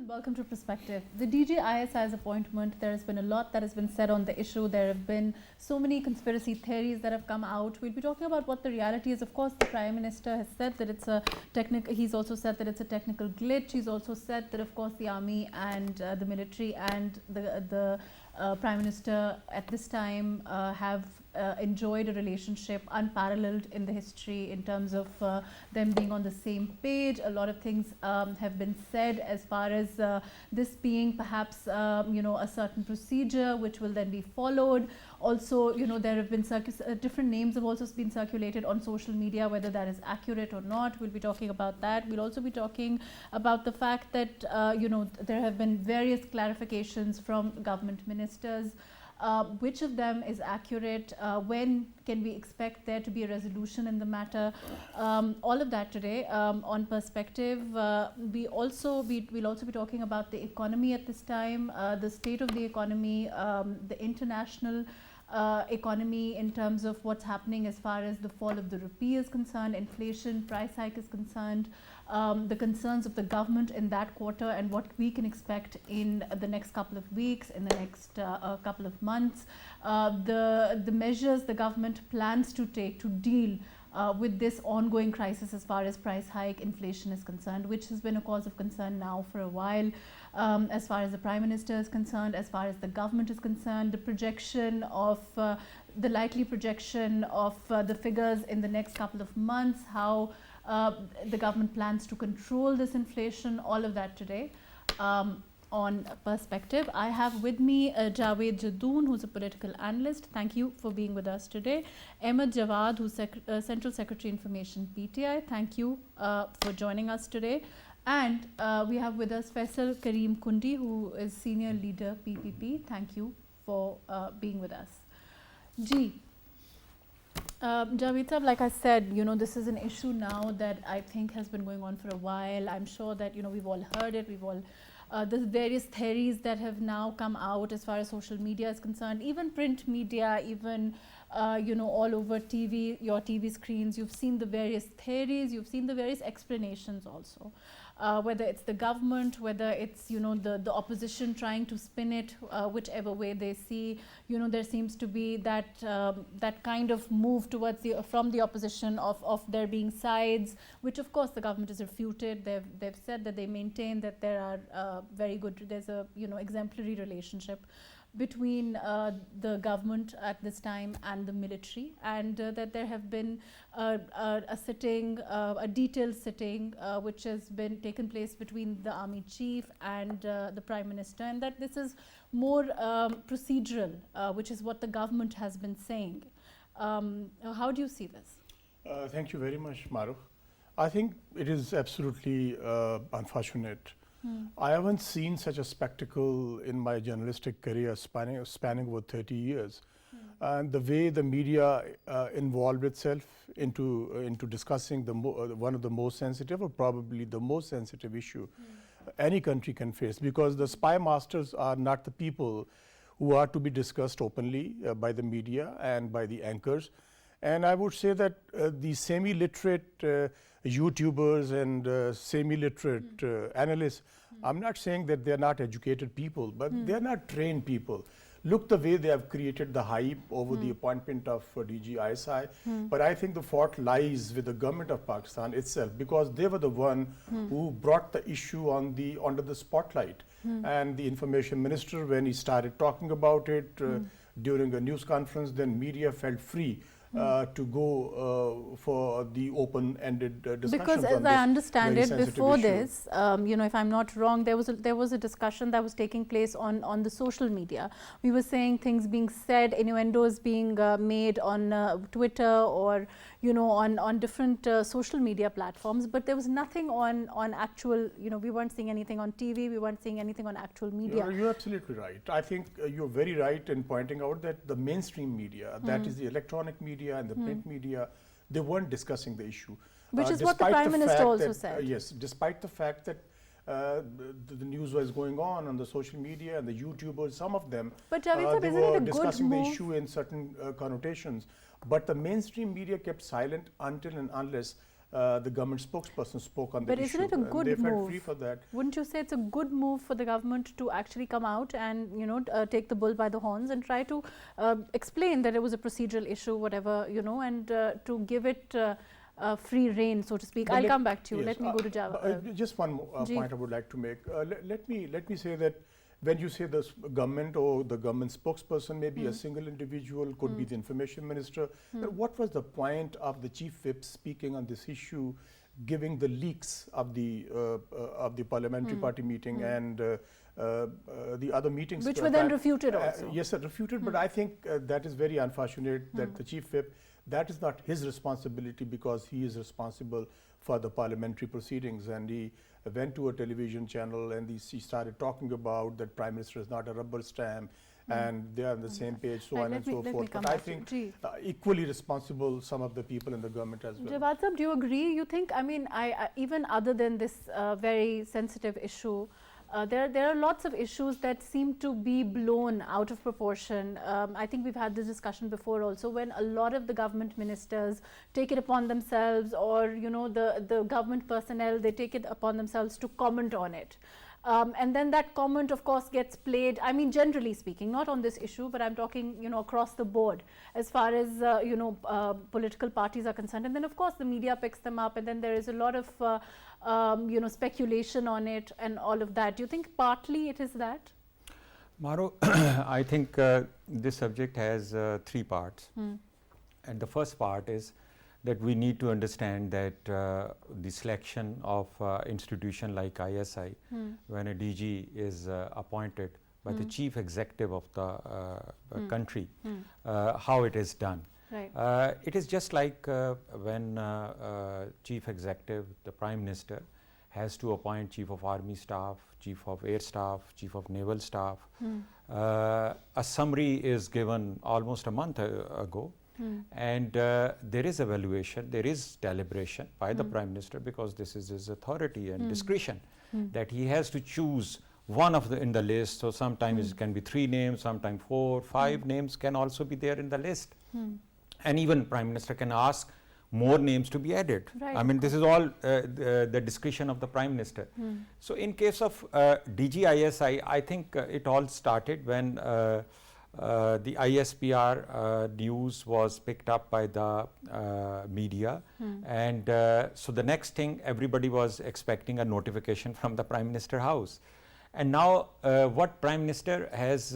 and welcome to Perspective. The DG ISI's appointment, there has been a lot that has been said on the issue. There have been so many conspiracy theories that have come out. We'll be talking about what the reality is. Of course, the Prime Minister has said that it's a technical, he's also said that it's a technical glitch. He's also said that, of course, the army and the military and the Prime Minister at this time have enjoyed a relationship unparalleled in the history in terms of them being on the same page. A lot of things have been said as far as this being perhaps a certain procedure which will then be followed. Also, there have been different names have also been circulated on social media, whether that is accurate or not. We'll be talking about that. We'll also be talking about the fact that there have been various clarifications from government ministers. Which of them is accurate? When can we expect there to be a resolution in the matter? All of that today on Perspective. We'll also be talking about the economy at this time, the state of the economy, the international economy in terms of what's happening as far as the fall of the rupee is concerned, inflation, price hike is concerned, the concerns of the government in that quarter and what we can expect in the next couple of weeks, in the next couple of months, the measures the government plans to take to deal with this ongoing crisis as far as price hike, inflation is concerned, which has been a cause of concern now for a while. As far as the Prime Minister is concerned, as far as the government is concerned, the projection of the likely projection of the figures in the next couple of months, how the government plans to control this inflation, all of that today on Perspective. I have with me Javed Jadoon, who's a political analyst. Thank you for being with us today. Ahmed Jawad, who's Central Secretary Information PTI. Thank you for joining us today. And we have with us Faisal Kareem Kundi, who is Senior Leader PPP. Thank you for being with us. Javed Sahab, like I said, this is an issue now that I think has been going on for a while. I'm sure that, we've all heard it. We've all, there's various theories that have now come out as far as social media is concerned, even print media, even, all over TV, your TV screens. You've seen the various theories, you've seen the various explanations also. Whether it's the government, whether it's the opposition trying to spin it whichever way they see, there seems to be that that kind of move towards from the opposition of there being sides, which of course the government has refuted. They've said that they maintain that there are there's a exemplary relationship between the government at this time and the military, and that there have been a sitting, a detailed sitting which has been taken place between the army chief and the Prime Minister, and that this is more procedural, which is what the government has been saying. How do you see this? Thank you very much, Maruf. I think it is absolutely unfortunate. I haven't seen such a spectacle in my journalistic career spanning over 30 years. And the way the media involved itself into discussing one of the most sensitive, or probably the most sensitive issue any country can face, because the spy masters are not the people who are to be discussed openly by the media and by the anchors. And I would say that the semi-literate YouTubers and semi-literate analysts, I'm not saying that they're not educated people, but they're not trained people. Look the way they have created the hype over the appointment of DG ISI. But I think the fault lies with the government of Pakistan itself, because they were the one who brought the issue under the spotlight. And the information minister, when he started talking about it during a news conference, then media felt free to go for the open-ended discussions. Because as I understand it, before this, if I'm not wrong, there was a discussion that was taking place on the social media. We were saying things being said, innuendos being made on Twitter or on different social media platforms, but there was nothing on actual. We weren't seeing anything on TV. We weren't seeing anything on actual media. You're absolutely right. I think you're very right in pointing out that the mainstream media, that is the electronic media and the print media, they weren't discussing the issue. Which is what the Prime Minister also said. Yes, despite the fact that the news was going on the social media and the YouTubers, some of them, but Javed, they were discussing the issue in certain connotations. But the mainstream media kept silent until and unless the government spokesperson spoke on the But issue. isn't it a good they felt move? free for that. Wouldn't you say it's a good move for the government to actually come out and, you know, take the bull by the horns and try to explain that it was a procedural issue, whatever, you know, and to give it free rein, so to speak. But I'll come back to you. yes, Let me go to Java. Just one point I would like to make. Let me say that when you say the government or the government spokesperson, maybe a single individual, could be the information minister, what was the point of the chief whip speaking on this issue, giving the leaks of the parliamentary party meeting and the other meetings, which were then refuted also. Yes, sir, refuted. But I think that is very unfortunate that the chief whip, that is not his responsibility, because he is responsible for the parliamentary proceedings, and he went to a television channel and he started talking about that Prime Minister is not a rubber stamp and they are on the same page, so on and so forth. But I think equally responsible some of the people in the government as well. Jawad Sahab, do you agree? You think, I mean, even other than this very sensitive issue, there are lots of issues that seem to be blown out of proportion. I think we've had this discussion before also, when a lot of the government ministers take it upon themselves, or, you know, the government personnel, they take it upon themselves to comment on it. And then that comment, of course, gets played, I mean, generally speaking, not on this issue, but I'm talking, you know, across the board as far as, you know, political parties are concerned. And then, of course, the media picks them up, and then there is a lot of, you know, speculation on it and all of that. Do you think partly it is that? Maro, I think this subject has three parts. And the first part is that we need to understand that the selection of institution like ISI, when a DG is appointed by the chief executive of the country, how it is done. Right. It is just like when chief executive, the Prime Minister, has to appoint chief of army staff, chief of air staff, chief of naval staff. A summary is given almost a month ago. And there is evaluation, there is deliberation by the Prime Minister, because this is his authority and discretion, that he has to choose one of the in the list. So sometimes it can be 3 names, sometimes 4, 5 names can also be there in the list. And even Prime Minister can ask more names to be added. Right. I mean, this is all the discretion of the Prime Minister. So in case of DGISI, I think it all started when the ISPR news was picked up by the media, and so the next thing, everybody was expecting a notification from the Prime Minister House. And now what Prime Minister has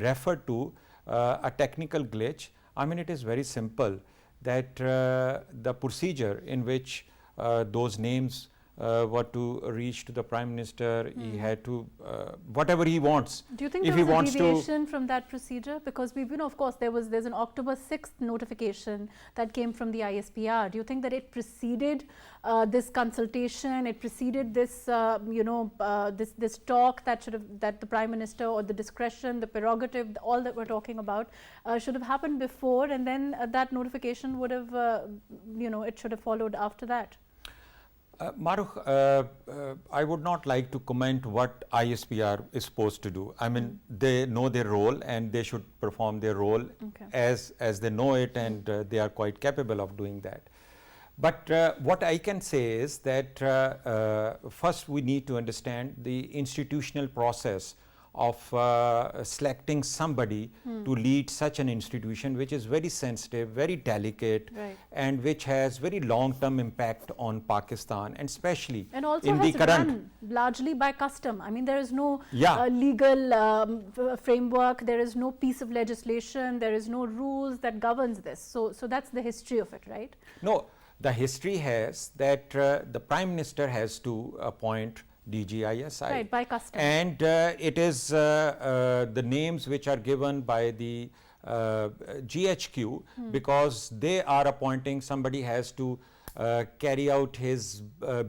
referred to, a technical glitch, I mean, it is very simple, that the procedure in which those names were to reach to the Prime Minister, he had to, whatever he wants. Do you think if there he was a wants deviation from that procedure? Because we've been, of course, there's an October 6th notification that came from the ISPR. Do you think that it preceded this consultation, it preceded this, you know, this talk that that the Prime Minister, or the discretion, the prerogative, all that we're talking about, should have happened before, and then that notification would have, you know, it should have followed after that? Maruk, I would not like to comment what ISPR is supposed to do. I mean, they know their role and they should perform their role as they know it, and they are quite capable of doing that. But what I can say is that first we need to understand the institutional process of selecting somebody to lead such an institution, which is very sensitive, very delicate, and which has very long-term impact on Pakistan, and especially and also in has the current run largely by custom. I mean, there is no legal framework, there is no piece of legislation, there is no rules that governs this. So that's the history of it, right? No, the history has that the Prime Minister has to appoint DGISI. Right, by custom. And it is the names which are given by the GHQ, because they are appointing, somebody has to carry out his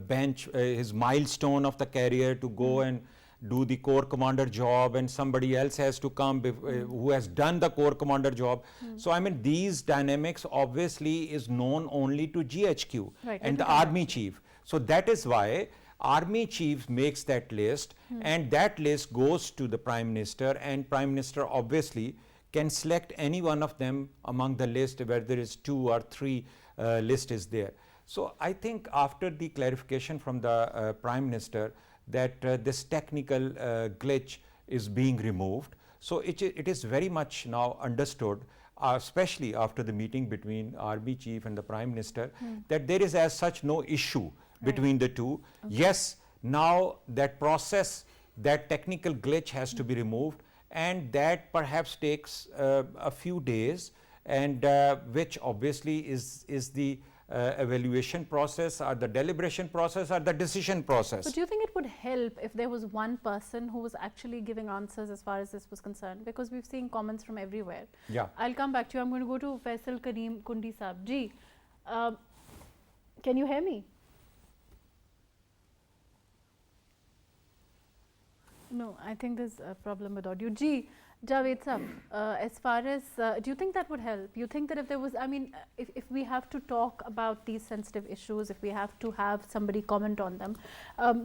bench, his milestone of the career, to go and do the Corps Commander job, and somebody else has to come who has done the Corps Commander job. So I mean, these dynamics obviously is known only to GHQ and the Army Chief. So that is why Army Chief makes that list, and that list goes to the Prime Minister, and Prime Minister obviously can select any one of them among the list, where there is 2 or 3 list is there. So I think after the clarification from the Prime Minister that this technical glitch is being removed, so it is very much now understood, especially after the meeting between Army Chief and the Prime Minister, that there is as such no issue between the two. Okay. Yes, now that process, that technical glitch has to be removed, and that perhaps takes a few days, and which obviously is the evaluation process or the deliberation process or the decision process. But do you think it would help if there was one person who was actually giving answers as far as this was concerned? Because we've seen comments from everywhere. Yeah. I'll come back to you. I'm going to go to Faisal Kareem Kundi Saab. Ji, can you hear me? No, I think there's a problem with audio. Ji, Javed Saab, as far as, do you think that would help? You think that if there was, I mean, if we have to talk about these sensitive issues, if we have to have somebody comment on them,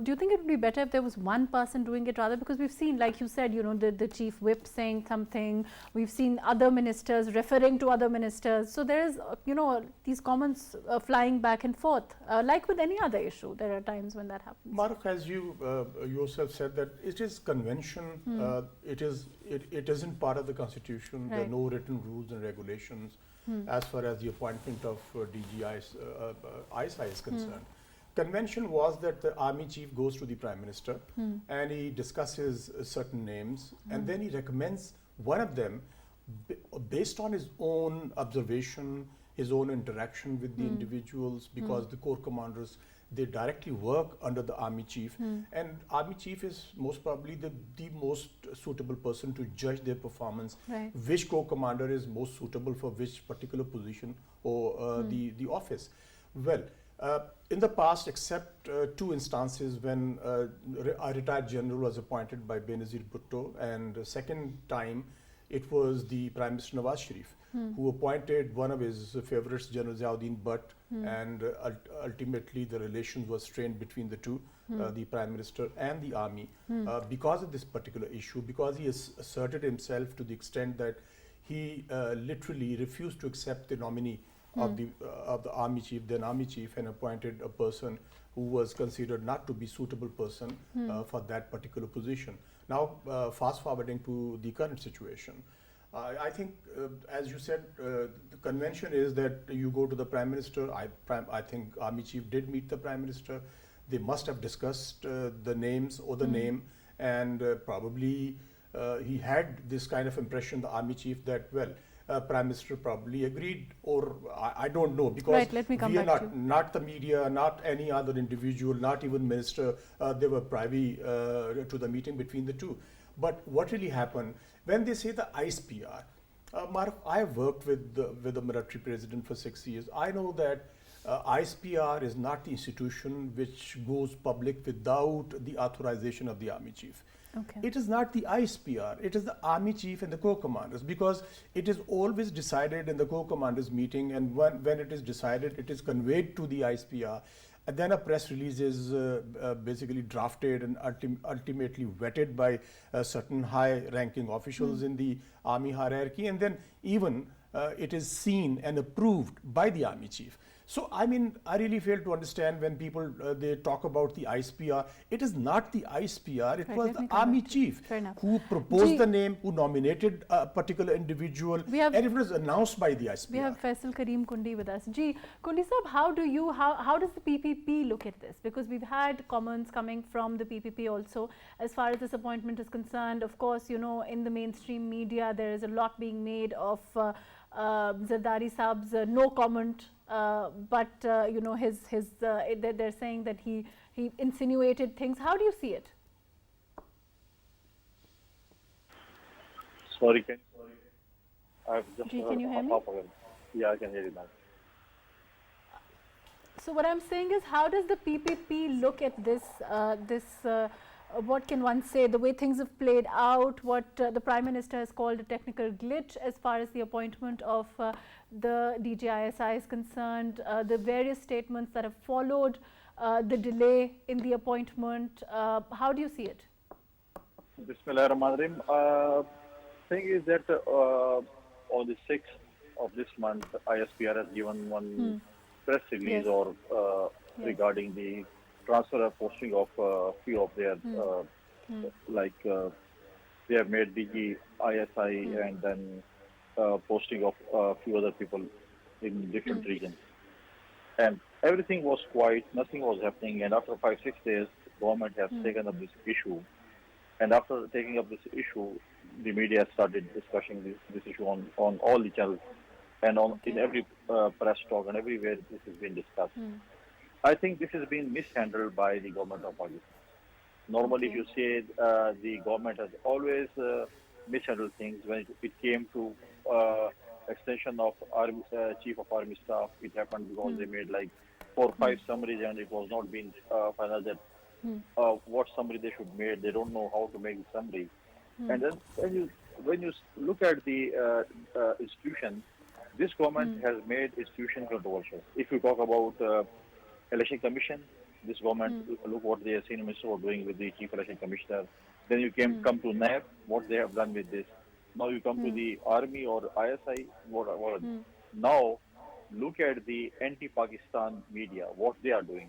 do you think it would be better if there was one person doing it rather? Because we've seen, like you said, you know, the chief whip saying something, we've seen other ministers referring to other ministers. So there is, you know, these comments flying back and forth. Like with any other issue, there are times when that happens. Mubarak, as you yourself said, that it is convention, it isn't part of the constitution. There are no written rules and regulations as far as the appointment of DG ISI is concerned. Convention was that the army chief goes to the prime minister and he discusses certain names and then he recommends one of them based on his own observation, his own interaction with the individuals, because the corps commanders, they directly work under the army chief, and army chief is most probably the most suitable person to judge their performance, which corps commander is most suitable for which particular position or the office. Well, in the past, except two instances when a retired general was appointed by Benazir Bhutto, and the second time it was the Prime Minister Nawaz Sharif who appointed one of his favorites, General Ziauddin Bhatt, and ultimately the relations were strained between the two, the Prime Minister and the army, because of this particular issue, because he has asserted himself to the extent that he literally refused to accept the nominee of the army chief, then army chief, and appointed a person who was considered not to be suitable person for that particular position. Now, fast forwarding to the current situation, I think, as you said, the convention is that you go to the Prime Minister. I think Army Chief did meet the Prime Minister. They must have discussed the names or the name, and probably he had this kind of impression, the Army Chief, that, well, Prime Minister probably agreed, or I don't know, because we are not the media, not any other individual, not even minister, they were privy to the meeting between the two. But what really happened, when they say the ISPR, Mark, I have worked with the military president for 6 years. I know that ISPR is not the institution which goes public without the authorization of the Army Chief. Okay. It is not the ISPR, it is the Army Chief and the Corps Commanders, because it is always decided in the Corps Commanders meeting, and when it is decided, it is conveyed to the ISPR. And then a press release is basically drafted and ultimately vetted by certain high-ranking officials in the army hierarchy, and then even it is seen and approved by the Army Chief. So, I mean, I really fail to understand when people they talk about the ISPR. It is not the ISPR, it was the Army Chief who proposed the name, who nominated a particular individual, and it was announced by the ISPR. We have Faisal Kareem Kundi with us. Ji, Kundi Sahab, how does the PPP look at this? Because we've had comments coming from the PPP also as far as this appointment is concerned. Of course, you know, in the mainstream media, there is a lot being made of Zardari Saab's no comment. But you know, they're saying that he insinuated things. How do you see it? Sorry, I've just can you hear me? Yeah, I can hear you now. So what I'm saying is, how does the PPP look at this? What can one say? The way things have played out, what the Prime Minister has called a technical glitch as far as the appointment of the DGISI is concerned, the various statements that have followed the delay in the appointment. How do you see it? Bismillahirrahmanirrahim. Thing is that on the 6th of this month, ISPR has given one press release Yes. or Yes. regarding the transfer or posting of few of their they have made DG ISI and then posting of few other people in different regions. And everything was quiet, nothing was happening. And after 5-6 days, government has taken up this issue. And after taking up this issue, the media started discussing this issue on all the channels and in every press talk and everywhere this has been discussed. I think this has been mishandled by the government of Pakistan. Normally, if you say the government has always mishandled things when it came to extension of chief of army staff, it happened because they made like 4 or 5 summaries and it was not being final that what summary they should make. They don't know how to make the summary. And then when you look at the institution, this government has made institution controversial. If you talk about election commission, this government, look what the senior minister were doing with the chief election commissioner. Then you come to NAB, what they have done with this. Now you come to the army or ISI. Now look at the anti-Pakistan media, what they are doing.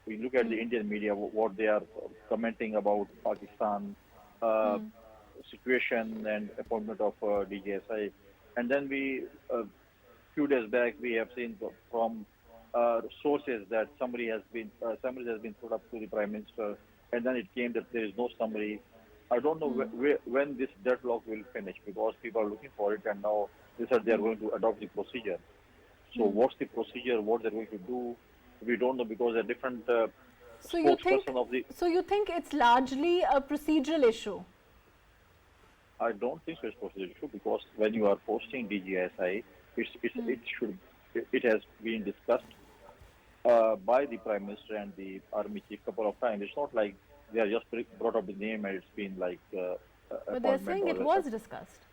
We look at the Indian media, what they are commenting about Pakistan situation and appointment of DGSI. And then few days back, we have seen from sources that summary has been put up to the Prime Minister, and then it came that there is no summary. I don't know when this deadlock will finish because people are looking for it, and now they said they are going to adopt the procedure. So what's the procedure? What they're going to do? We don't know because a different spokesperson of the. So you think it's largely a procedural issue? I don't think so it's a procedural issue because when you are posting DGSI, it has been discussed by the Prime Minister and the Army Chief a couple of times. It's not like they are just brought up the name and it's been like. But they're saying it was discussed.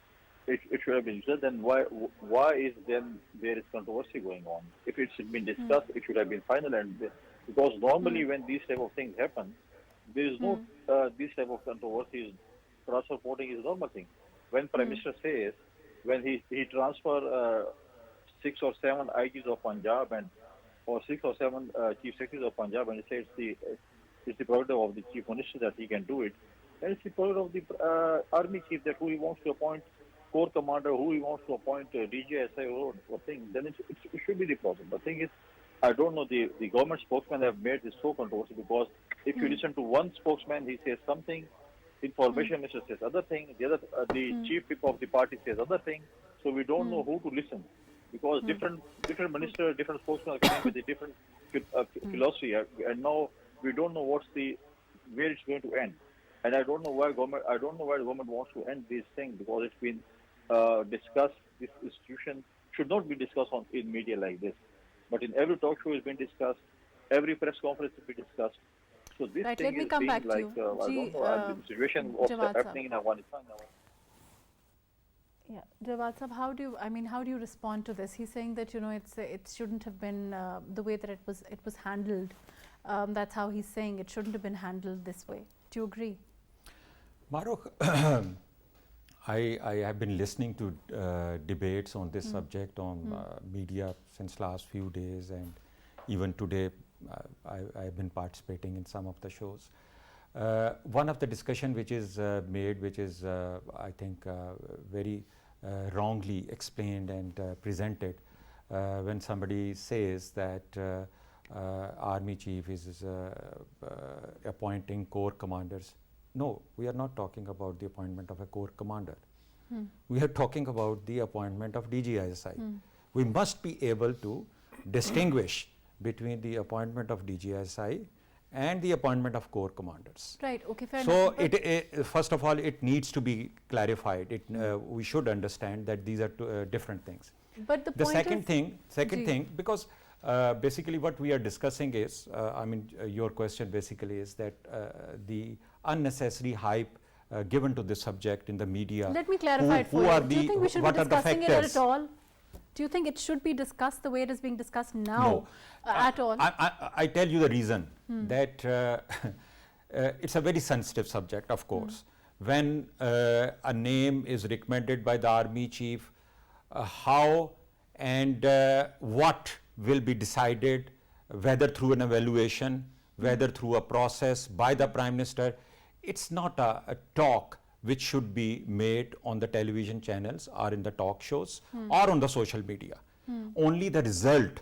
It should have been discussed. Then why is then there is controversy going on? If it's been discussed, it should have been final. And because normally when these type of things happen, there is no this type of controversy. Transfer reporting is a normal thing. When Prime Minister says when he transfer 6 or 7 IGs of Punjab or 6 or 7 chief secretaries of Punjab, and he says it's the prerogative of the chief minister that he can do it. Then it's the prerogative of the army chief that who he wants to appoint corps commander, who he wants to appoint DGSI or thing. Then it should be the problem. The thing is, I don't know. The government spokesman have made this so controversial because if you listen to one spokesman, he says something. Information minister says other thing. The chief whip of the party says other thing. So we don't know who to listen because different minister, different spokesmen are coming with a different philosophy, and now we don't know where it's going to end. And I don't know why the government wants to end this thing because it's been discussed. This institution should not be discussed in media like this, but in every talk show has been discussed. Every press conference has been discussed. So this Right, thing let me is come being back to like you. I don't know the situation what's happening in Afghanistan now. Yeah, Jawad Sahab, how do you respond to this? He's saying that it shouldn't have been the way that it was handled. That's how he's saying it shouldn't have been handled this way. Do you agree? Maruk, I have been listening to debates on this subject on media since last few days, and even today I have been participating in some of the shows. One of the discussion which is made, which is I think very wrongly explained and presented, when somebody says that army chief is appointing corps commanders. No, we are not talking about the appointment of a corps commander. We are talking about the appointment of DGISI. We must be able to distinguish between the appointment of DGISI and the appointment of corps commanders. Right, okay, fair so enough. First of all, it needs to be clarified. We should understand that these are two, different things. But the second thing, because basically what we are discussing is, your question basically is that the unnecessary hype given to this subject in the media. Let me clarify it for you. Do you think we should be discussing it at all? Do you think it should be discussed the way it is being discussed now? No. At all? I tell you the reason that it's a very sensitive subject, of course. When a name is recommended by the army chief, how and what will be decided whether through an evaluation, whether through a process by the Prime Minister. It's not a talk which should be made on the television channels or in the talk shows or on the social media. Only the result,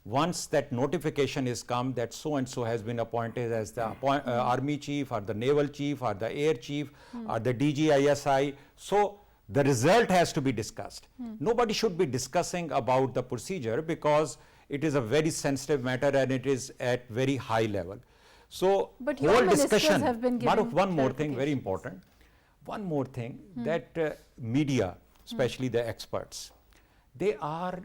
once that notification is come that so and so has been appointed as the army chief or the naval chief or the air chief or the DG ISI, so the result has to be discussed. Nobody should be discussing about the procedure because it is a very sensitive matter and it is at very high level. So But your whole ministers discussion, have been giving Maruf, one more thing, very clarifications. important. One more thing, that media, especially the experts, they are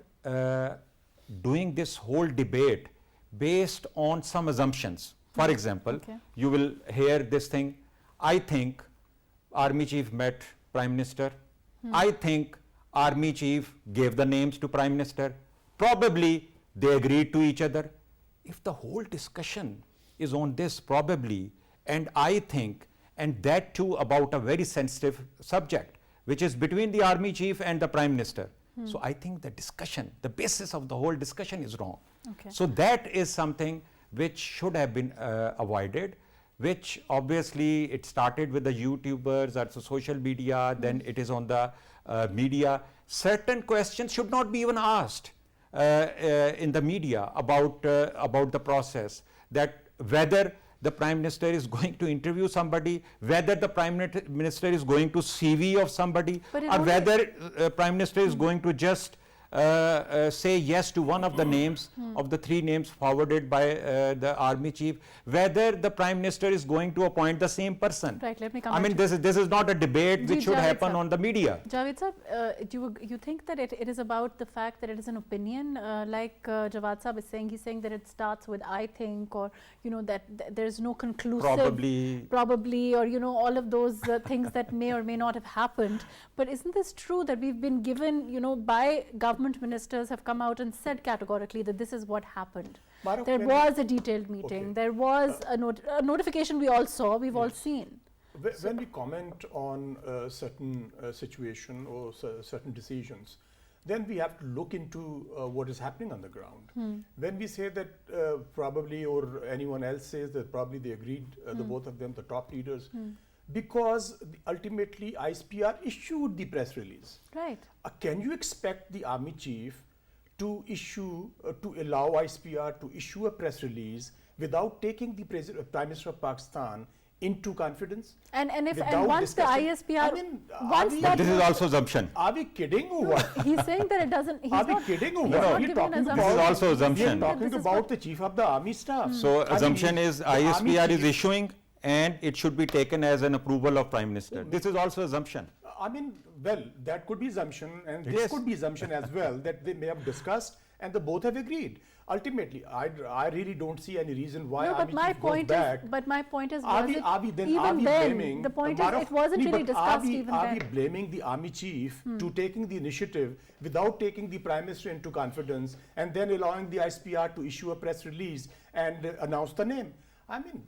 doing this whole debate based on some assumptions. For example, Okay. you will hear this thing, I think Army Chief met Prime Minister, I think Army Chief gave the names to Prime Minister, probably they agreed to each other. If the whole discussion is on this probably, and I think, and that too about a very sensitive subject, which is between the Army Chief and the Prime Minister. So I think the discussion, the basis of the whole discussion is wrong. Okay. So that is something which should have been avoided, which obviously it started with the YouTubers or the social media, then it is on the media. Certain questions should not be even asked in the media about the process, that whether the Prime Minister is going to interview somebody, whether the Prime Minister is going to CV of somebody, But it or only- whether Prime Minister is going to just say yes to one of the names of the 3 names forwarded by the Army Chief, whether the Prime Minister is going to appoint the same person. Right, let me come I back mean, to this is not a debate Ji, which should Javed happen sir. on the media. Javed Saab, you think that it is about the fact that it is an opinion, like Jawad Saab is saying, he's saying that it starts with I think, or that there's no conclusive, probably, or all of those things that may or may not have happened. But isn't this true that we've been given, by government ministers have come out and said categorically that this is what happened? Maruf, There when- was a detailed meeting, Okay. there was a notification we all saw, we've all seen. When we comment on a certain situation or certain decisions, then we have to look into what is happening on the ground. When we say that probably, or anyone else says that probably they agreed, the both of them, the top leaders, because ultimately ISPR issued the press release. Right. Can you expect the Army Chief to issue, to allow ISPR to issue a press release without taking the Prime Minister of Pakistan into confidence? And Without once the discussing- ISPR, I mean, once are we- that But this is also assumption. Are we kidding or what? he's saying that it doesn't. He's Are we not, kidding or he's what? not We're giving talking an about- This is also We're assumption. talking This is about what- the Chief of the Army Staff. So I mean, assumption is the Army ISPR is Chief- issuing and it should be taken as an approval of Prime Minister. This is also assumption. I mean, well, that could be assumption, and It this is. could be assumption as well, that they may have discussed and they both have agreed. Ultimately, I really don't see any reason why no, Army but my Chief goes point back. is, but my point is, Are was we, it are we then, even are we then? blaming, The point Mubarak- is, it wasn't Nee, really but discussed are we, even are then. we blaming the Army Chief to taking the initiative without taking the Prime Minister into confidence and then allowing the ISPR to issue a press release and announce the name? I mean,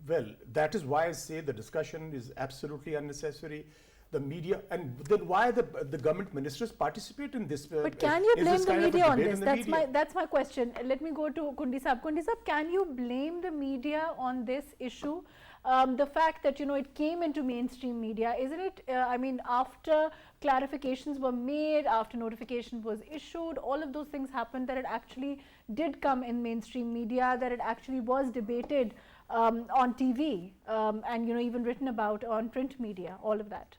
well, that is why I say the discussion is absolutely unnecessary. The media, and then why the government ministers participate in this? But can you is blame this the kind of a media on debate this? in the media? That's my question. Let me go to Kundi Saab. Kundi Saab, can you blame the media on this issue? The fact that it came into mainstream media, isn't it? I mean, after clarifications were made, after notification was issued, all of those things happened, that it actually did come in mainstream media, that it actually was debated on TV, and even written about on print media, all of that.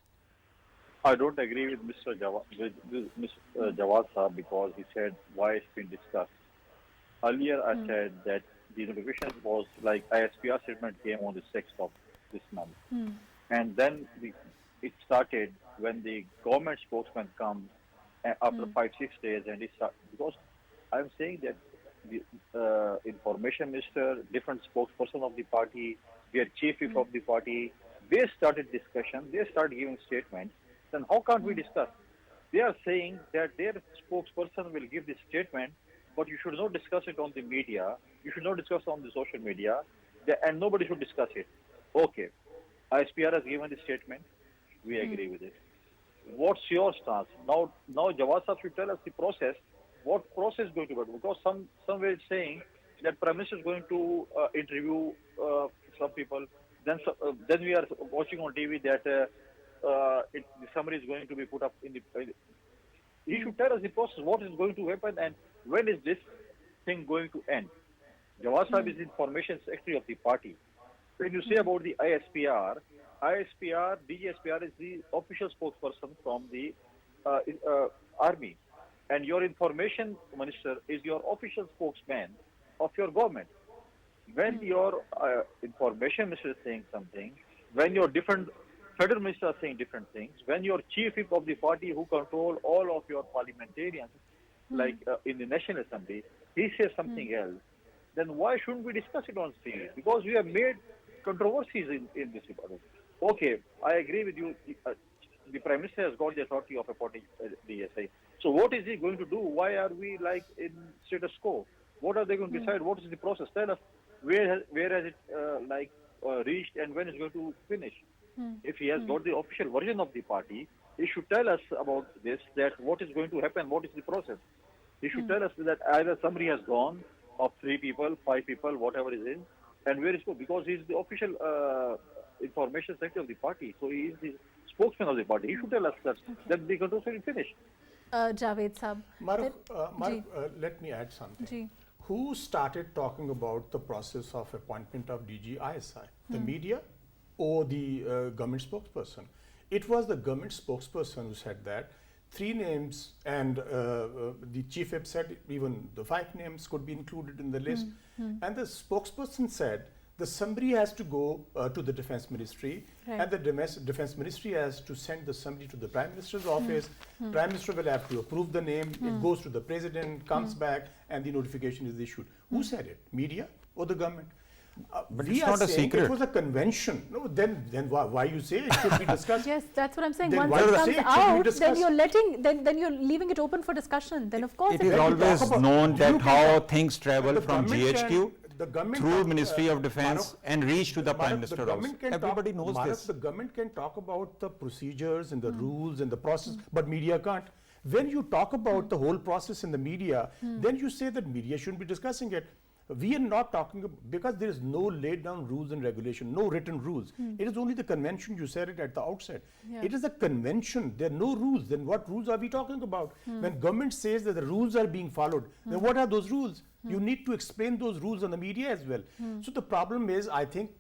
I don't agree with Mr. Jawad Saab because he said why it's been discussed. Earlier I said that the notification was like ISPR statement came on the 6th of this month. And then it started when the government spokesman comes after 5-6 days, and it started, because I'm saying that the information minister, different spokesperson of the party, their chief whip of the party, they started discussion, they started giving statements. Then how can't we discuss? They are saying that their spokesperson will give this statement, but you should not discuss it on the media, you should not discuss it on the social media, and nobody should discuss it. Okay, ISPR has given the statement, we agree with it. What's your stance? Now Jawad Saab should tell us the process, what process is going to be? Because somewhere it's saying that Prime Minister is going to interview some people. Then we are watching on TV that the summary is going to be put up in the. He should tell us the process, what is going to happen, and when is this thing going to end. Jawad Sahib is information secretary of the party. When you say about the ISPR, DGSPR is the official spokesperson from the army, and your information minister is your official spokesman of your government. When your information minister is saying something, when your different federal ministers are saying different things, when your chief whip of the party who control all of your parliamentarians, like in the National Assembly, he says something else, then why shouldn't we discuss it on stage? Because we have made controversies in this department. Okay, I agree with you. The Prime Minister has got the authority of appointing the ISI. So what is he going to do? Why are we like in status quo? What are they going to decide? What is the process? Tell us where has it reached and when it's going to finish. If he has got the official version of the party, he should tell us about this, that what is going to happen, what is the process. He should tell us that either somebody has gone of 3 people, 5 people, whatever it is, and where is it, because he is the official information secretary of the party, so he is the spokesman of the party. He should tell us that the controversy is finished. Javed Sahab. Maruf, let me add something. Ji. Who started talking about the process of appointment of DG ISI? The media or the government spokesperson? It was the government spokesperson who said that 3 names, and the chief whip said even the 5 names could be included in the list. And the spokesperson said the summary has to go to the Defense Ministry, and the Defense Ministry has to send the summary to the Prime Minister's office. Prime Minister will have to approve the name, it goes to the President, comes back, and the notification is issued. Who said it? Media or the government? But it's not a secret. It was a convention. No, then why you say it should be discussed? Yes, that's what I'm saying. Then Once why it say comes it should be out, then discussed? you're then you're leaving it open for discussion. Then of course It is When you always talk about- known that you how can- things travel the from government GHQ the government through can, Ministry of Defence Maruf, and reach to the Prime Maruf, Minister the also. government can Everybody talk, knows Maruf, this. The government can talk about the procedures and the rules and the process, but media can't. When you talk about the whole process in the media, then you say that media shouldn't be discussing it. We are not talking because there is no laid down rules and regulation, no written rules. It is only the convention. You said it at the outset. It is a convention. There are no rules. Then what rules are we talking about? When government says that the rules are being followed, then what are those rules? You need to explain those rules on the media as well. So the problem is, I think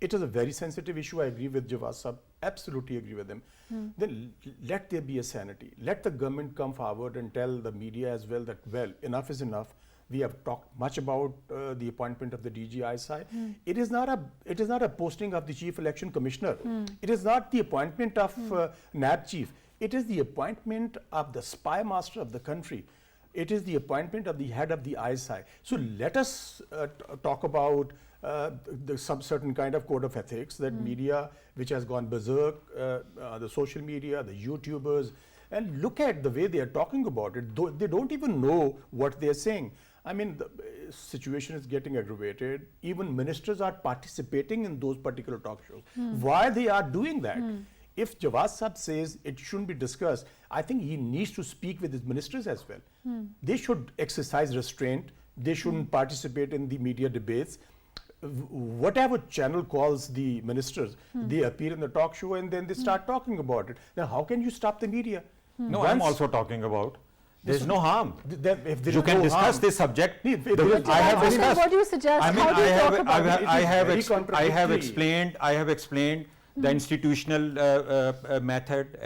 it is a very sensitive issue. I agree with Jawad Sahab. Absolutely agree with him. Then let there be a sanity. Let the government come forward and tell the media as well that, well, enough is enough. We have talked much about the appointment of the DG ISI. It is not a posting of the Chief Election Commissioner. It is not the appointment of NAB Chief. It is the appointment of the spy master of the country. It is the appointment of the head of the ISI. So let us talk about some certain kind of code of ethics that media, which has gone berserk, the social media, the YouTubers, and look at the way they are talking about it. They don't even know what they are saying. I mean, the situation is getting aggravated. Even ministers are participating in those particular talk shows. Why they are doing that? If Jawad Sahab says it shouldn't be discussed, I think he needs to speak with his ministers as well. They should exercise restraint. They shouldn't participate in the media debates. Whatever channel calls the ministers, they appear in the talk show and then they start talking about it. Now, how can you stop the media? No, I'm also talking about. There's no harm. If there You is can no discuss harm, this subject. But I have discussed. What do you suggest? I mean, How do you talk about it? It is very I have explained the institutional method,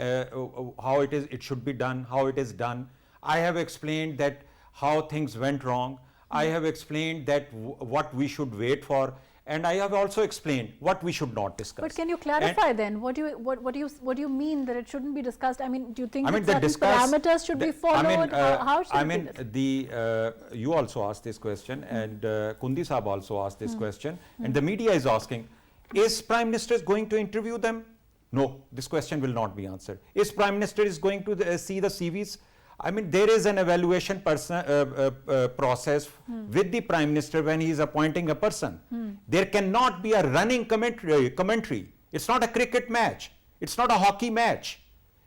how it should be done, how it is done. I have explained that how things went wrong. I have explained that what we should wait for, and I have also explained what we should not discuss. But can you clarify then? What do you mean that it shouldn't be discussed? I mean, do you think I mean, that the certain parameters should be followed? How should it be discussed? You also asked this question, and Kundi Saab also asked this question, and the media is asking, is Prime Minister going to interview them? No, this question will not be answered. Is Prime Minister is going to see the CVs? I mean, there is an evaluation process with the Prime Minister when he is appointing a person. There cannot be a running commentary. It's not a cricket match. It's not a hockey match.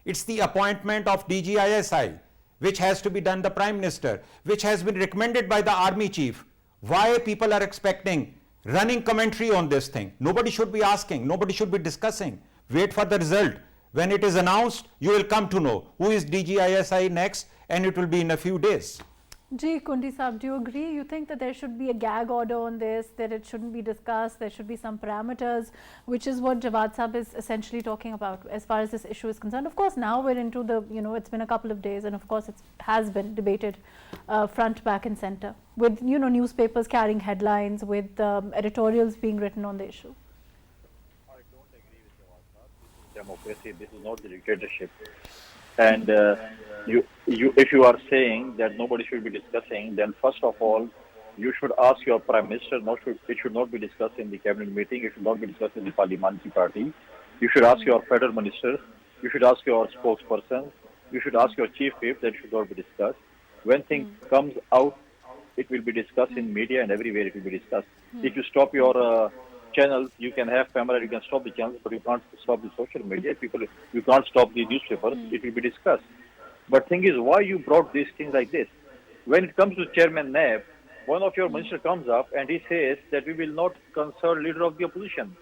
It's the appointment of DG ISI. which has to be done the Prime Minister, which has been recommended by the Army Chief. Why people are expecting running commentary on this thing? Nobody should be asking, nobody should be discussing. Wait for the result. When it is announced, you will come to know who is DG ISI next, and it will be in a few days. Ji, Kundi Saab, do you agree? You think that there should be a gag order on this, that it shouldn't be discussed, there should be some parameters, which is what Jawad Saab is essentially talking about as far as this issue is concerned. Of course, now we're into the, it's been a couple of days, and of course it has been debated front, back and center with, newspapers carrying headlines, with editorials being written on the issue. I don't agree with Jawad Saab. This is democracy, this is not the dictatorship. And if you are saying that nobody should be discussing, then first of all, you should ask your Prime Minister. It should not be discussed in the cabinet meeting. It should not be discussed in the parliamentary party. You should ask your federal minister. You should ask your spokesperson. You should ask your chief whip. That should not be discussed. When things comes out, it will be discussed in media and everywhere. It will be discussed. If you stop your channels, you can have camera, you can stop the channels, but you can't stop the social media. You can't stop the newspapers. It will be discussed. But thing is, why you brought these things like this? When it comes to Chairman NAB, one of your ministers comes up and he says that we will not consult leader of the opposition.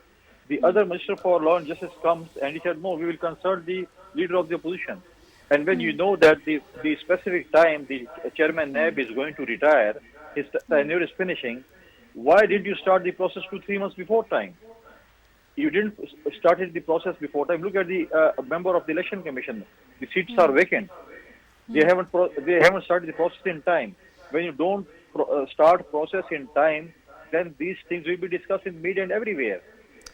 The other Minister for Law and Justice comes and he said, no, we will consult the leader of the opposition. And when you know that the specific time the Chairman NAB is going to retire, his tenure is finishing, why did you start the process 2-3 months before time? You didn't start the process before time. Look at the member of the Election Commission. The seats are vacant. They haven't started the process in time. When you don't start process in time, then these things will be discussed in media and everywhere.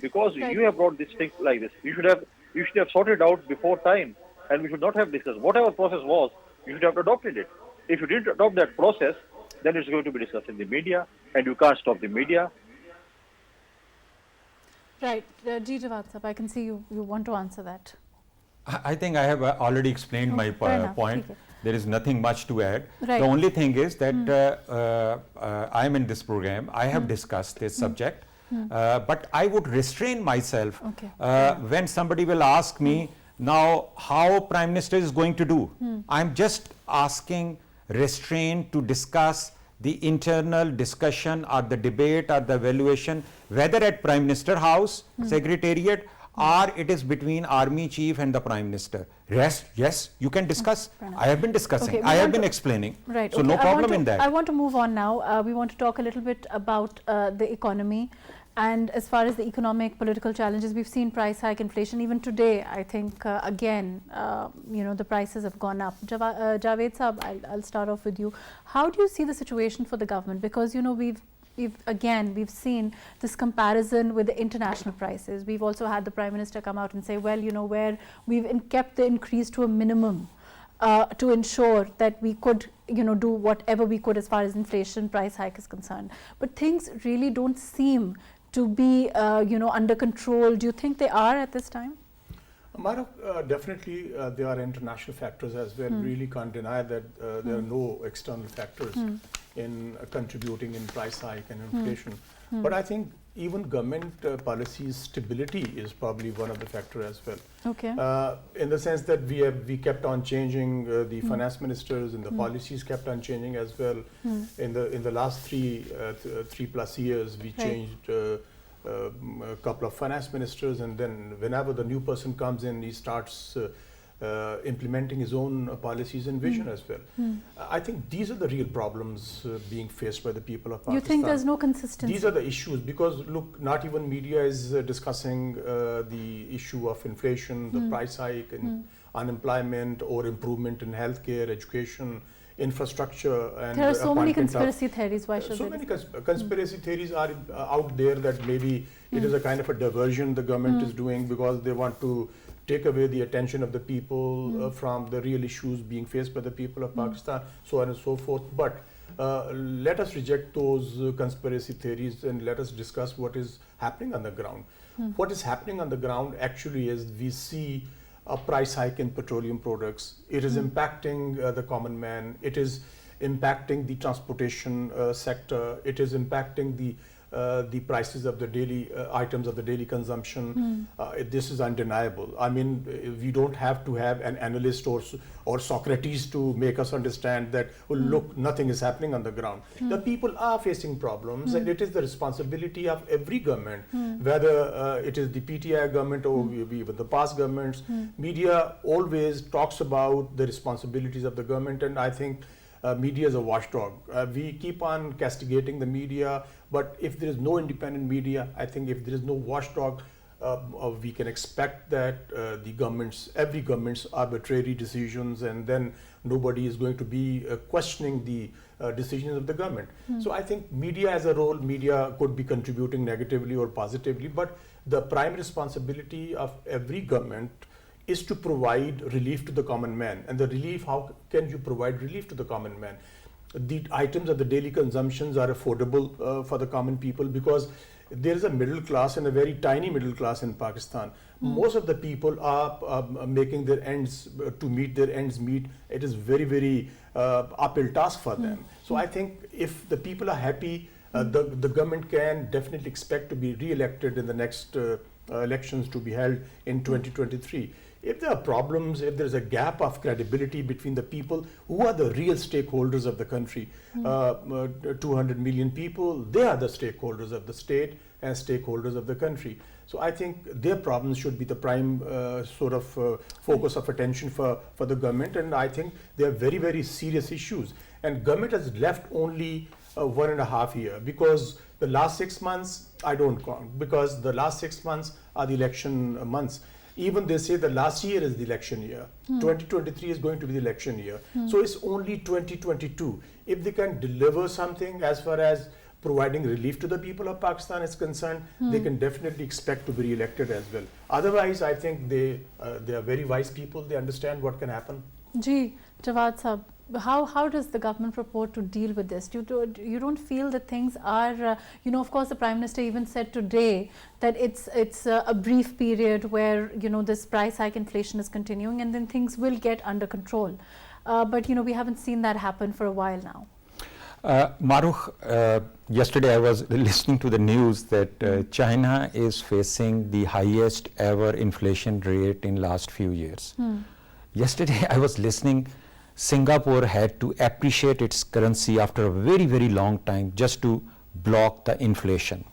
Because you have brought these things like this. You should have sorted out before time, and we should not have discussed. Whatever process was, you should have adopted it. If you didn't adopt that process, then it's going to be discussed in the media, and you can't stop the media. Right. Ji Jawad Saab, I can see you want to answer that. I think I have already explained my point. There is nothing much to add. Right. The only thing is that I am in this program. I have discussed this subject, but I would restrain myself when somebody will ask me now how Prime Minister is going to do. I'm just asking restraint to discuss the internal discussion or the debate or the evaluation, whether at Prime Minister House, Secretariat, or it is between Army Chief and the Prime Minister. Rest, yes, you can discuss. I have been discussing. I have been explaining. Right. So no problem in that. I want to move on now. We want to talk a little bit about the economy. And as far as the economic, political challenges, we've seen price hike, inflation. Even today, I think, again, the prices have gone up. Javed Saab, I'll start off with you. How do you see the situation for the government? Because, we've seen this comparison with the international prices. We've also had the Prime Minister come out and say, well, where we've kept the increase to a minimum to ensure that we could, do whatever we could as far as inflation, price hike is concerned. But things really don't seem to be, under control. Do you think they are at this time? Mubarak, definitely there are international factors as well. Really can't deny that there are no external factors in contributing in price hike and inflation. But I think even government policy stability is probably one of the factors as well. Okay. In the sense that we kept on changing the finance ministers, and the policies kept on changing as well. In the last three plus years, we changed a couple of finance ministers, and then whenever the new person comes in, he starts implementing his own policies and vision as well. I think these are the real problems being faced by the people of Pakistan. You think there's no consistency? These are the issues, because look, not even media is discussing the issue of inflation, the price hike, and unemployment, or improvement in healthcare, education, infrastructure, and there are so many conspiracy theories. Why should so many conspiracy theories are out there that maybe it is a kind of a diversion the government is doing because they want to take away the attention of the people from the real issues being faced by the people of Pakistan, so on and so forth. But let us reject those conspiracy theories and let us discuss what is happening on the ground. What is happening on the ground actually is we see a price hike in petroleum products. It is impacting the common man. It is impacting the transportation sector. It is impacting the the prices of the daily items of the daily consumption. This is undeniable. I mean, we don't have to have an analyst or Socrates to make us understand that, well, look, nothing is happening on the ground. The people are facing problems, and it is the responsibility of every government, whether it is the PTI government or even the past governments. Media always talks about the responsibilities of the government, and I think media is a watchdog. We keep on castigating the media, but if there is no independent media, I think if there is no watchdog, we can expect that the government's, every government's arbitrary decisions, and then nobody is going to be questioning the decisions of the government. So I think media as a role, media could be contributing negatively or positively, but the prime responsibility of every government is to provide relief to the common man. And the relief, how can you provide relief to the common man? The items of the daily consumptions are affordable for the common people, because there is a middle class and a very tiny middle class in Pakistan. Most of the people are making their ends to meet their ends meet. It is very, very uphill task for them. So I think if the people are happy, the government can definitely expect to be re-elected in the next elections to be held in 2023. If there are problems, if there is a gap of credibility between the people who are the real stakeholders of the country, 200 million people, they are the stakeholders of the state and stakeholders of the country. So I think their problems should be the prime focus of attention for the government, and I think they are very, very serious issues. And government has left only 1.5 years, because the last 6 months, I don't count, because the last 6 months are the election months. Even they say the last year is the election year. 2023 is going to be the election year. So it's only 2022. If they can deliver something as far as providing relief to the people of Pakistan is concerned, they can definitely expect to be re-elected as well. Otherwise, I think they are very wise people. They understand what can happen. Ji, Jawad Sahab, how does the government purport to deal with this? You don't feel that things are, of course the Prime Minister even said today that it's a brief period where, this price hike inflation is continuing, and then things will get under control. But, we haven't seen that happen for a while now. Marukh, yesterday I was listening to the news that China is facing the highest ever inflation rate in last few years. Yesterday I was listening, Singapore had to appreciate its currency after a very, very long time just to block the inflation.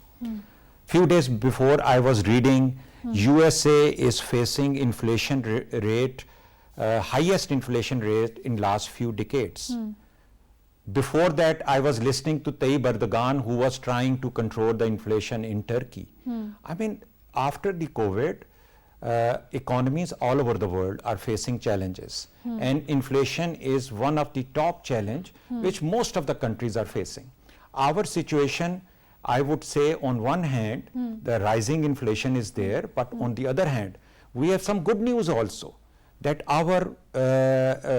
Few days before I was reading, USA is facing inflation rate, highest inflation rate in last few decades. Before that, I was listening to Tayyip Erdogan, who was trying to control the inflation in Turkey. I mean, after the COVID, economies all over the world are facing challenges, and inflation is one of the top challenge which most of the countries are facing. Our situation, I would say, on one hand, the rising inflation is there, but on the other hand, we have some good news also, that our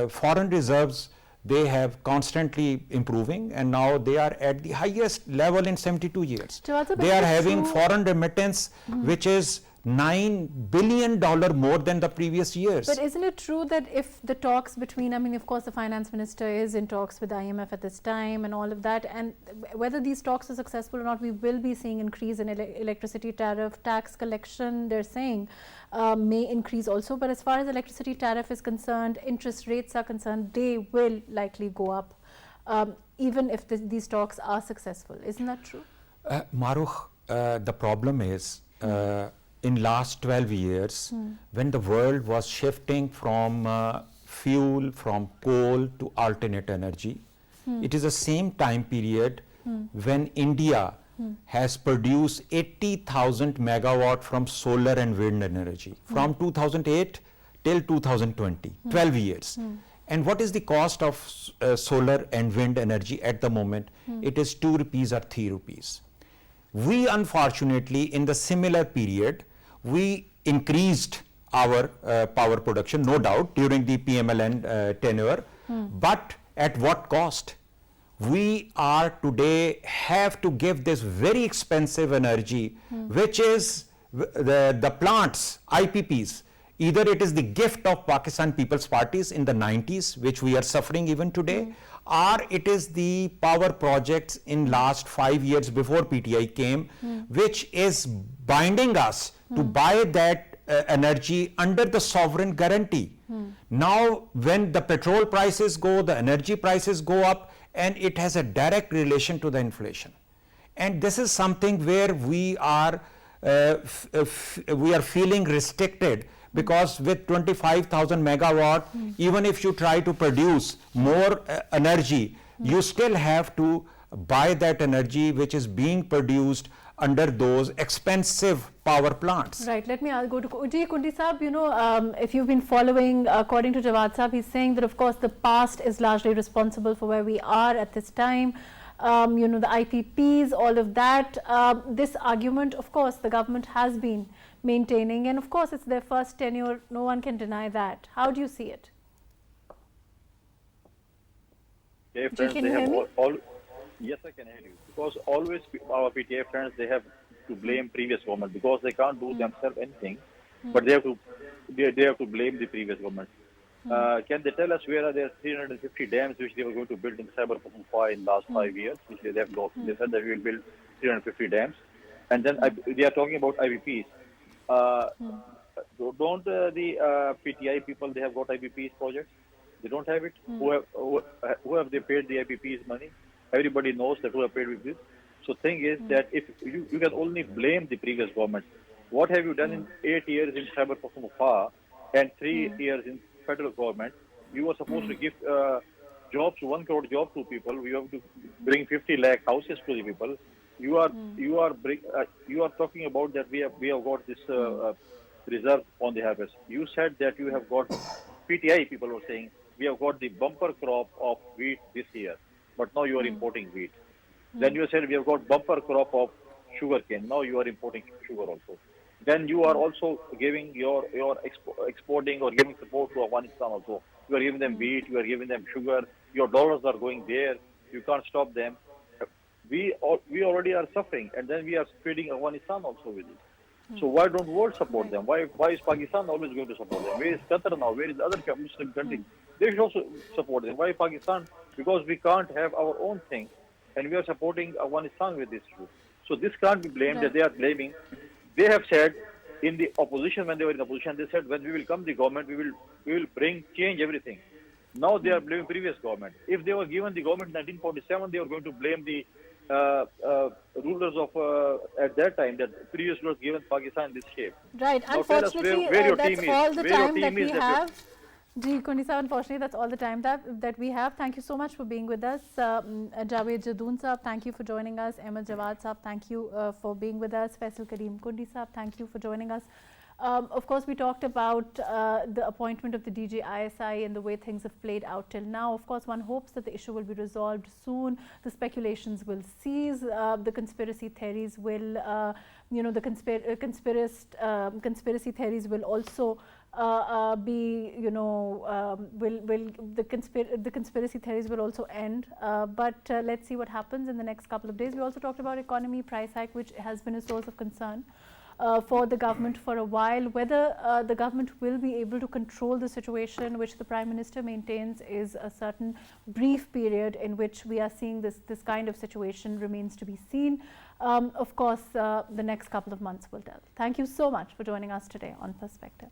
foreign reserves, they have constantly improving, and now they are at the highest level in 72 years. They are having foreign remittance which is $9 billion more than the previous years. But isn't it true that if the talks between, of course the finance minister is in talks with IMF at this time and all of that, and whether these talks are successful or not, we will be seeing increase in electricity tariff, tax collection, they're saying may increase also. But as far as electricity tariff is concerned, interest rates are concerned, they will likely go up, even if these talks are successful. Isn't that true? Marukh, the problem is, in last 12 years, when the world was shifting from fuel, from coal to alternate energy, it is the same time period when India has produced 80,000 megawatt from solar and wind energy from 2008 till 2020, 12 years. And what is the cost of solar and wind energy at the moment? It is 2 rupees or 3 rupees. We unfortunately, in the similar period, we increased our power production, no doubt, during the PMLN tenure, but at what cost? We are today have to give this very expensive energy, which is the plants, IPPs. Either it is the gift of Pakistan People's Parties in the 90s, which we are suffering even today, or it is the power projects in last 5 years before PTI came, which is binding us to buy that energy under the sovereign guarantee. Now when the petrol prices go, the energy prices go up, and it has a direct relation to the inflation. And this is something where we are feeling restricted, because with 25,000 megawatt, even if you try to produce more energy, you still have to buy that energy which is being produced under those expensive power plants. Right. Let me go to Kundi Saab. You know, if you've been following, according to Jawad Saab, he's saying that of course the past is largely responsible for where we are at this time. You know, the IPPs, all of that. This argument, of course, the government has been maintaining, and of course it's their first tenure, no one can deny that. How do you see it? Yeah, friends, can you hear me? Yes, I can hear you. Because always our PTI friends, they have to blame previous government, because they can't do themselves anything, but they have to blame the previous government. Can they tell us where are there 350 dams which they were going to build in Khyber Pakhtunkhwa in last 5 years, which they have got? They said that we will build 350 dams, and then they are talking about IVPs. Don't the PTI people, they have got IPPs projects? They don't have it. Who have they paid the IPPs money? Everybody knows that who have paid with this. So thing is that if you can only blame the previous government. What have you done in 8 years in Khyber Pakhtunkhwa and 3 years in federal government? You were supposed to give jobs, 1 crore job to people. We have to bring 50 lakh houses to the people. You are talking about that we have got this reserve on the harvest. You said that you have got, PTI people were saying, we have got the bumper crop of wheat this year, but now you are importing wheat. Then you said we have got bumper crop of sugarcane. Now you are importing sugar also. Then you are also giving your exporting or giving support to Afghanistan also. You are giving them wheat, you are giving them sugar. Your dollars are going there. You can't stop them. We already are suffering, and then we are feeding Afghanistan also with it. So why don't world support them? Why is Pakistan always going to support them? Where is Qatar now? Where is the other Muslim countries? They should also support them. Why Pakistan? Because we can't have our own thing, and we are supporting Afghanistan with this issue. So this can't be blamed that they are blaming. They have said in the opposition, when they were in opposition, they said when we will come the government, we will change everything. Now they are blaming previous government. If they were given the government in 1947, they were going to blame the rulers of at that time, that previous rulers given Pakistan this shape. Right. Now Unfortunately, that's all the time that we have. Unfortunately, that's all the time that we have. Thank you so much for being with us. Javed Jadoon Saab, thank you for joining us. Ahmed Jawad Saab, thank you for being with us. Faisal Kareem Kundi Saab, thank you for joining us. Of course, we talked about the appointment of the DG ISI and the way things have played out till now. Of course, one hopes that the issue will be resolved soon. The speculations will cease. The conspiracy theories will, the conspiracy theories will also be, the conspiracy theories will also end. But let's see what happens in the next couple of days. We also talked about economy price hike, which has been a source of concern for the government for a while. Whether the government will be able to control the situation, which the Prime Minister maintains is a certain brief period in which we are seeing this kind of situation, remains to be seen. Of course, the next couple of months will tell. Thank you so much for joining us today on Perspective.